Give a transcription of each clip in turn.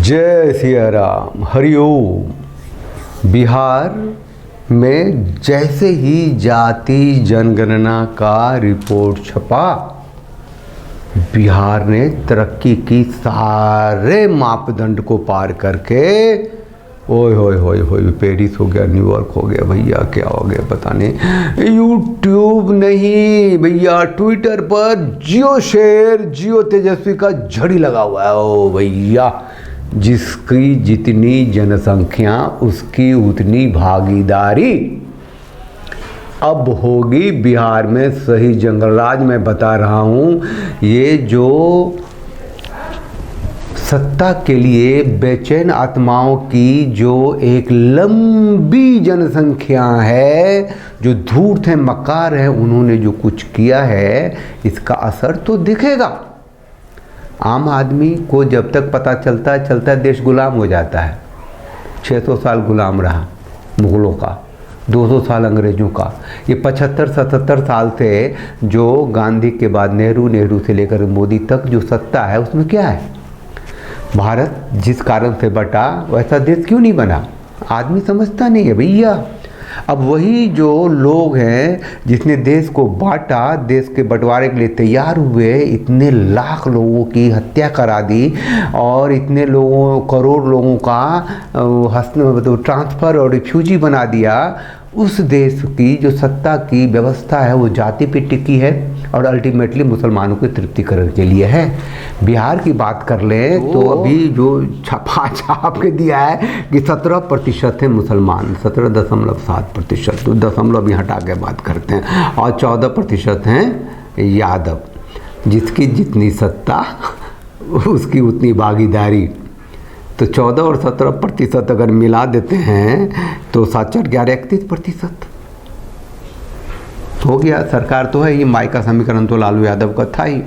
जय सिया राम, हरिओम। बिहार में जैसे ही जाति जनगणना का रिपोर्ट छपा, बिहार ने तरक्की की सारे मापदंड को पार करके ओए होए होए होए पेरिस हो गया, न्यूयॉर्क हो गया, भैया क्या हो गया पता नहीं। यूट्यूब नहीं भैया, ट्विटर पर जियो शेर, जियो तेजस्वी का झड़ी लगा हुआ है। ओ भैया, जिसकी जितनी जनसंख्या उसकी उतनी भागीदारी अब होगी बिहार में। सही जंगल राज मैं बता रहा हूँ। ये जो सत्ता के लिए बेचैन आत्माओं की जो एक लंबी जनसंख्या है, जो धूर्त है, मकार है, उन्होंने जो कुछ किया है, इसका असर तो दिखेगा। आम आदमी को जब तक पता चलता है देश गुलाम हो जाता है। 600 साल गुलाम रहा मुगलों का, 200 साल अंग्रेजों का। ये 75-77 साल से जो गांधी के बाद नेहरू से लेकर मोदी तक जो सत्ता है, उसमें क्या है? भारत जिस कारण से बटा वैसा देश क्यों नहीं बना? आदमी समझता नहीं है भैया। अब वही जो लोग हैं जिसने देश को बांटा, देश के बंटवारे के लिए तैयार हुए, इतने लाख लोगों की हत्या करा दी और इतने लोगों, करोड़ लोगों का ट्रांसफ़र और रिफ्यूजी बना दिया। उस देश की जो सत्ता की व्यवस्था है वो जाति पे टिकी है और अल्टीमेटली मुसलमानों की तृप्तिकरण के लिए है। बिहार की बात कर लें तो अभी जो छाप के दिया है कि 17% है मुसलमान, 17.7%, तो दशमलव भी हटा के बात करते हैं, और 14% हैं यादव। जिसकी जितनी सत्ता उसकी उतनी भागीदारी। तो 14 और 17% अगर मिला देते हैं तो 7, 11, 31% हो गया। सरकार तो है, ये माई का समीकरण तो लालू यादव का था ही।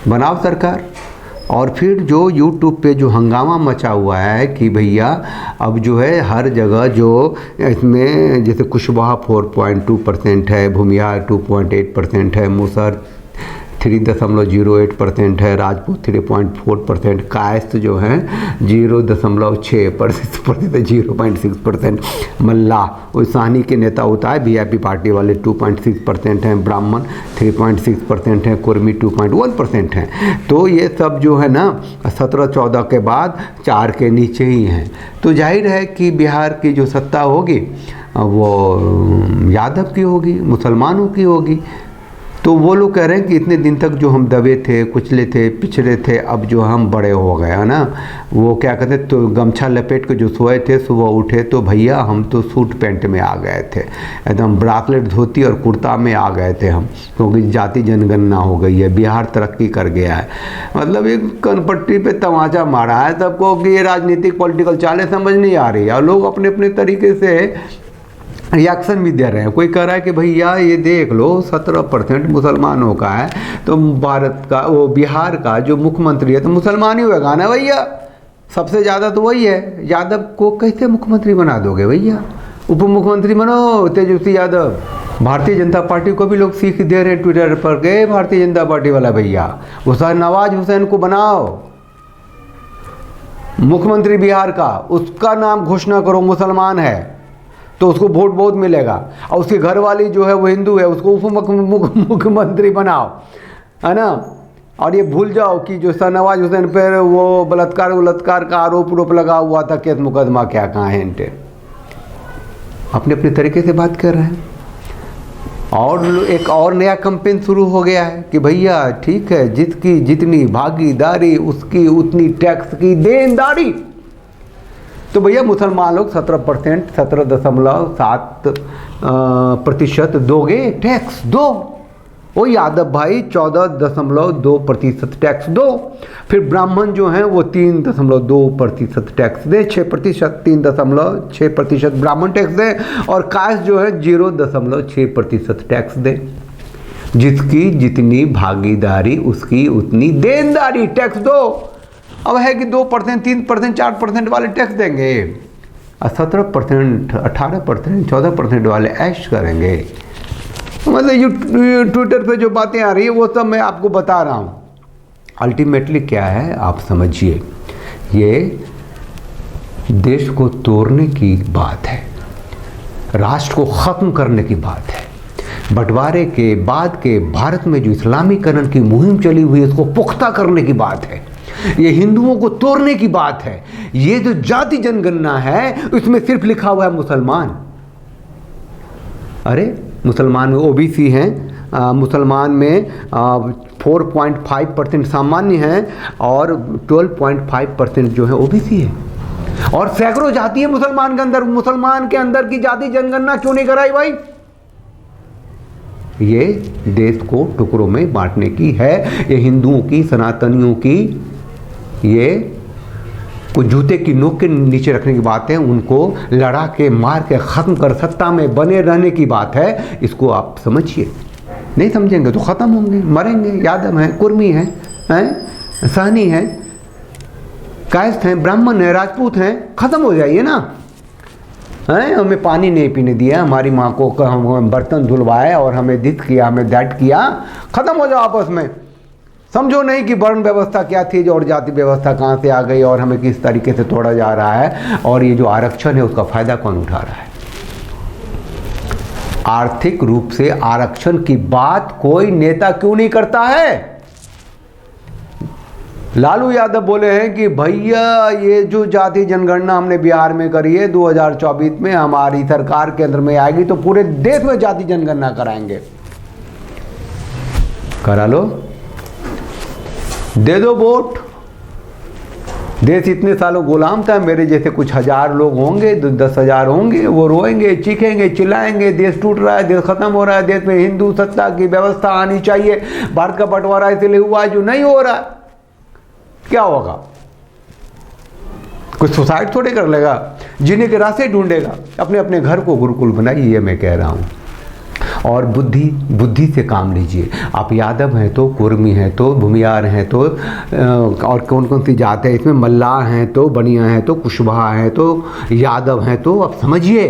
बनाओ सरकार। और फिर जो यूट्यूब पे जो हंगामा मचा हुआ है कि भैया अब जो है हर जगह जो इसमें जैसे कुशवाहा 4.2% है, भूमिहार 2.8% है, मुसहर 3.08% है, राजपूत 3.4%, कायस्थ जो है 0.6%, 0.6%, मल्लाह वो साहनी के नेता होता है, वीआईपी पार्टी वाले 2.6% हैं, ब्राह्मण 3.6% हैं, कुर्मी 2.1% हैं। तो ये सब जो है ना 17-14 के बाद 4 के नीचे ही हैं। तो जाहिर है कि बिहार की जो सत्ता होगी वो यादव की होगी, मुसलमानों की होगी। तो वो लोग कह रहे हैं कि इतने दिन तक जो हम दबे थे, कुचले थे, पिछड़े थे, अब जो हम बड़े हो गए है ना, वो क्या कहते, तो गमछा लपेट के जो सोए थे, सुबह उठे तो भैया हम तो सूट पैंट में आ गए थे, एकदम ब्रासलेट धोती और कुर्ता में आ गए थे हम, क्योंकि जाति जनगणना हो गई है, बिहार तरक्की कर गया है। मतलब एक कनपट्टी पे तमाचा मारा है सबको कि ये राजनीतिक पॉलिटिकल चालें समझ नहीं आ रही है, और लोग अपने अपने तरीके से रिएक्शन भी दे रहे हैं। कोई कह रहा है कि भैया ये देख लो 17% मुसलमानों का है, तो भारत का वो बिहार का जो मुख्यमंत्री है तो मुसलमान ही होगा ना भैया, सबसे ज़्यादा तो वही है। यादव को कैसे मुख्यमंत्री बना दोगे भैया? उप मुख्यमंत्री बनो तेजस्वी यादव। भारतीय जनता पार्टी को भी लोग सीख दे रहे हैं ट्विटर पर के भारतीय जनता पार्टी वाला भैया नवाज हुसैन को बनाओ मुख्यमंत्री बिहार का, उसका नाम घोषणा करो, मुसलमान है तो उसको वोट बहुत मिलेगा, और उसके घर वाली जो है वो हिंदू है, उसको उप मुख्यमंत्री बनाओ, है ना। और ये भूल जाओ कि जो नवाज हुसैन पर वो बलात्कार का आरोप लगा हुआ था, केस मुकदमा क्या कहाँ है, इनके अपने अपने तरीके से बात कर रहे हैं। और एक और नया कैंपेन शुरू हो गया है कि भैया ठीक है, जिसकी जितनी भागीदारी उसकी उतनी टैक्स की देनदारी। तो भैया मुसलमान लोग 17%, 17.7% दोगे टैक्स दो। वो यादव भाई 14.2% टैक्स दो। फिर ब्राह्मण जो हैं वो 3.2% टैक्स दें, 6%, 3.6% ब्राह्मण टैक्स दें, और कास्ट जो है 0.6% टैक्स दें। जिसकी जितनी भागीदारी उसकी उतनी देनदारी, टैक्स दो। अब है कि 2%, 3%, 4% वाले टैक्स देंगे, और 17%, 18%, 14% वाले ऐश करेंगे। मतलब ट्विटर पे जो बातें आ रही है वो सब मैं आपको बता रहा हूँ। अल्टीमेटली क्या है आप समझिए ये देश को तोड़ने की बात है, राष्ट्र को ख़त्म करने की बात है। बंटवारे के बाद के भारत में जो इस्लामीकरण की मुहिम चली हुई है उसको पुख्ता करने की बात है, ये हिंदुओं को तोड़ने की बात है। ये जो जाति जनगणना है उसमें सिर्फ लिखा हुआ है मुसलमान। अरे मुसलमान में ओबीसी हैं, मुसलमान में 4.5% सामान्य हैं और 12.5% जो है ओबीसी है, और सैकड़ों जाति है मुसलमान के अंदर। मुसलमान के अंदर की जाति जनगणना क्यों नहीं कराई भाई? ये देश को टुकड़ों में बांटने की है, ये हिंदुओं की, सनातनियों की, ये कुछ जूते की नोक के नीचे रखने की बात है, उनको लड़ा के मार के ख़त्म कर सत्ता में बने रहने की बात है। इसको आप समझिए, नहीं समझेंगे तो ख़त्म होंगे, मरेंगे। यादव हैं, कुर्मी हैं, सहनी हैं, कायस्थ हैं, ब्राह्मण हैं, राजपूत हैं, ख़त्म हो जाइए ना। हैं हमें पानी नहीं पीने दिया, हमारी माँ को हम बर्तन धुलवाए और हमें दित किया, हमें दैट किया, ख़त्म हो जाओ आपस में। समझो नहीं कि वर्ण व्यवस्था क्या थी और जाति व्यवस्था कहाँ से आ गई और हमें किस तरीके से तोड़ा जा रहा है, और ये जो आरक्षण है उसका फ़ायदा कौन उठा रहा है। आर्थिक रूप से आरक्षण की बात कोई नेता क्यों नहीं करता है? लालू यादव बोले हैं कि भैया ये जो जाति जनगणना हमने बिहार में करी है, 2024 में हमारी सरकार केंद्र में आएगी तो पूरे देश में जाति जनगणना कराएंगे। करा लो, दे दो वोट। देश इतने सालों गुलाम था, मेरे जैसे कुछ हजार लोग होंगे, 10,000 होंगे, वो रोएंगे, चीखेंगे, चिल्लाएंगे, देश टूट रहा है, देश खत्म हो रहा है, देश में हिंदू सत्ता की व्यवस्था आनी चाहिए, भारत का बंटवारा इसलिए हुआ है जो नहीं हो रहा। क्या होगा? कुछ सुसाइड थोड़े कर लेगा, जीने के रास्ते ढूंढेगा। अपने अपने घर को गुरुकुल बनाइए, ये मैं कह रहा हूँ। और बुद्धि से काम लीजिए। आप यादव हैं तो, कुर्मी हैं तो, भूमियार हैं तो, और कौन कौन सी जात है इसमें, मल्लाह हैं तो, बनिया हैं तो, कुशवाहा हैं तो, यादव हैं तो, अब समझिए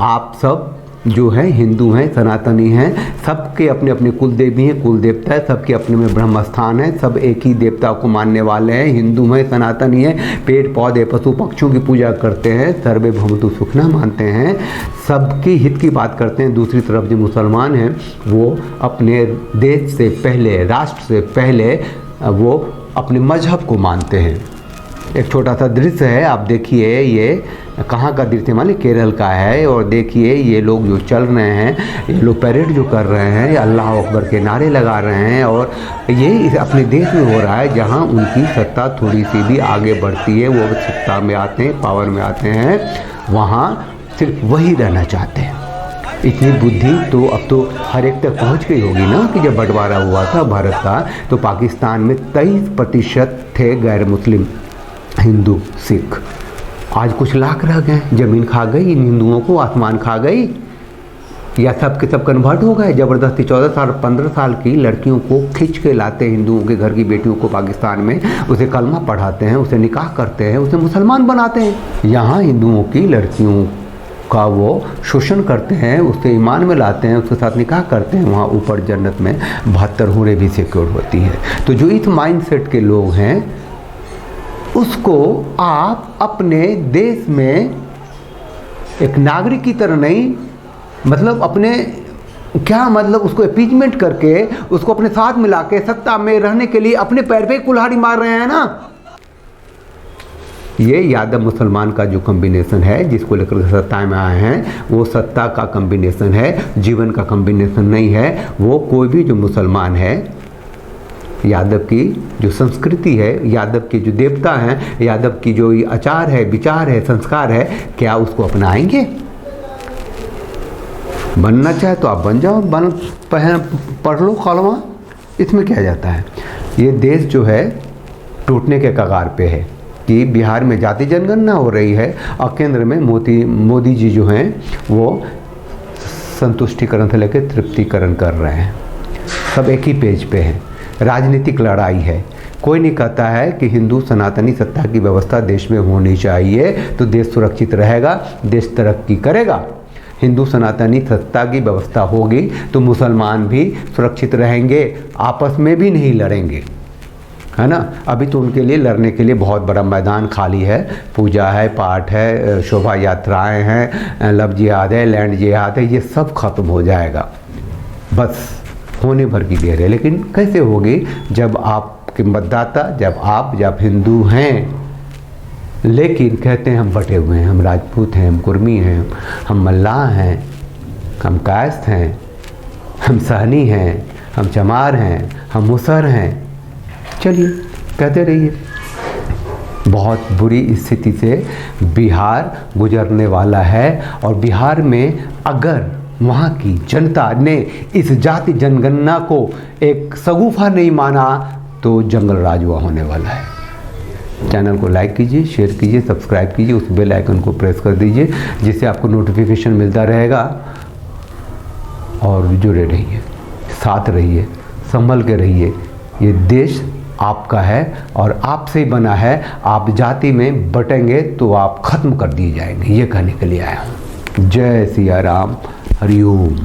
आप सब जो हैं हिंदू हैं, सनातनी हैं, सबके अपने अपने कुल देवी हैं, कुल देवता है, सबके अपने में ब्रह्म स्थान है, सब एक ही देवता को मानने वाले हैं, हिंदू हैं, सनातनी हैं, पेड़ पौधे पशु पक्षियों की पूजा करते हैं, सर्वे भवन्तु सुखिनः मानते हैं, सबके हित की बात करते हैं। दूसरी तरफ जो मुसलमान हैं वो अपने देश से पहले, राष्ट्र से पहले वो अपने मजहब को मानते हैं। एक छोटा सा दृश्य है, आप देखिए, ये कहाँ का दृश्य माने, केरल का है। और देखिए ये लोग जो चल रहे हैं, ये लोग परेड जो कर रहे हैं, अल्लाह अकबर के नारे लगा रहे हैं, और ये अपने देश में हो रहा है जहाँ उनकी सत्ता थोड़ी सी भी आगे बढ़ती है, वो सत्ता में आते हैं, पावर में आते हैं, वहाँ सिर्फ वही रहना चाहते हैं। इतनी बुद्धि तो अब तो हर एक तक पहुँच गई होगी ना, कि जब बंटवारा हुआ था भारत का तो पाकिस्तान में 23% थे गैर मुस्लिम हिंदू सिख, आज कुछ लाख रह गए। ज़मीन खा गई इन हिंदुओं को, आसमान खा गई, या सब के सब कन्वर्ट हो गए ज़बरदस्ती। 14 साल 15 साल की लड़कियों को खींच के लाते हैं हिंदुओं के घर की बेटियों को पाकिस्तान में, उसे कलमा पढ़ाते हैं, उसे निकाह करते हैं, उसे मुसलमान बनाते हैं। यहाँ हिंदुओं की लड़कियों का वो शोषण करते हैं, उससे ईमान में लाते हैं, उसके साथ निकाह करते हैं। वहाँ ऊपर जन्नत में 72 हूरें भी सिक्योर होती है। तो जो इस माइंडसेट के लोग हैं उसको आप अपने देश में एक नागरिक की तरह नहीं, मतलब अपने क्या मतलब उसको अपीजमेंट करके उसको अपने साथ मिला के सत्ता में रहने के लिए अपने पैर पे कुल्हाड़ी मार रहे हैं ना। ये यादव मुसलमान का जो कॉम्बिनेशन है जिसको लेकर सत्ता में आए हैं, वो सत्ता का कॉम्बिनेशन है, जीवन का कॉम्बिनेशन नहीं है। वो कोई भी जो मुसलमान है, यादव की जो संस्कृति है, यादव के जो देवता हैं, यादव की जो आचार है, विचार है, संस्कार है, क्या उसको अपनाएंगे? बनना चाहे तो आप बन जाओ, पढ़ लो कलमा, इसमें क्या जाता है। ये देश जो है टूटने के कगार पे है कि बिहार में जाति जनगणना हो रही है और केंद्र में मोदी जी जो हैं वो संतुष्टिकरण से लेकर तृप्तिकरण कर रहे हैं। सब एक ही पेज पे हैं। राजनीतिक लड़ाई है। कोई नहीं कहता है कि हिंदू सनातनी सत्ता की व्यवस्था देश में होनी चाहिए तो देश सुरक्षित रहेगा, देश तरक्की करेगा। हिंदू सनातनी सत्ता की व्यवस्था होगी तो मुसलमान भी सुरक्षित रहेंगे, आपस में भी नहीं लड़ेंगे। है ना। अभी तो उनके लिए लड़ने के लिए बहुत बड़ा मैदान खाली है, पूजा है, पाठ है, शोभा यात्राएं हैं, लव जिहाद है, लैंड जिहाद है, ये सब खत्म हो जाएगा, बस होने भर की देर है। लेकिन कैसे होगी, जब आपके मतदाता, जब हिंदू हैं लेकिन कहते हैं हम बटे हुए हैं, हम राजपूत हैं, हम कुर्मी हैं, हम मल्लाह हैं, हम कायस्थ हैं, हम सहनी हैं, हम चमार हैं, हम मुसहर हैं, चलिए कहते रहिए। बहुत बुरी स्थिति से बिहार गुजरने वाला है, और बिहार में अगर वहाँ की जनता ने इस जाति जनगणना को एक शगुफा नहीं माना तो जंगल राज हुआ होने वाला है। चैनल को लाइक कीजिए, शेयर कीजिए, सब्सक्राइब कीजिए, उस बेल आइकन को प्रेस कर दीजिए, जिससे आपको नोटिफिकेशन मिलता रहेगा। और जुड़े रहिए, साथ रहिए, संभल के रहिए। ये देश आपका है और आपसे ही बना है। आप जाति में बटेंगे तो आप खत्म कर दिए जाएंगे, ये कहने के लिए आया हूँ। जय सिया राम, हरिओम।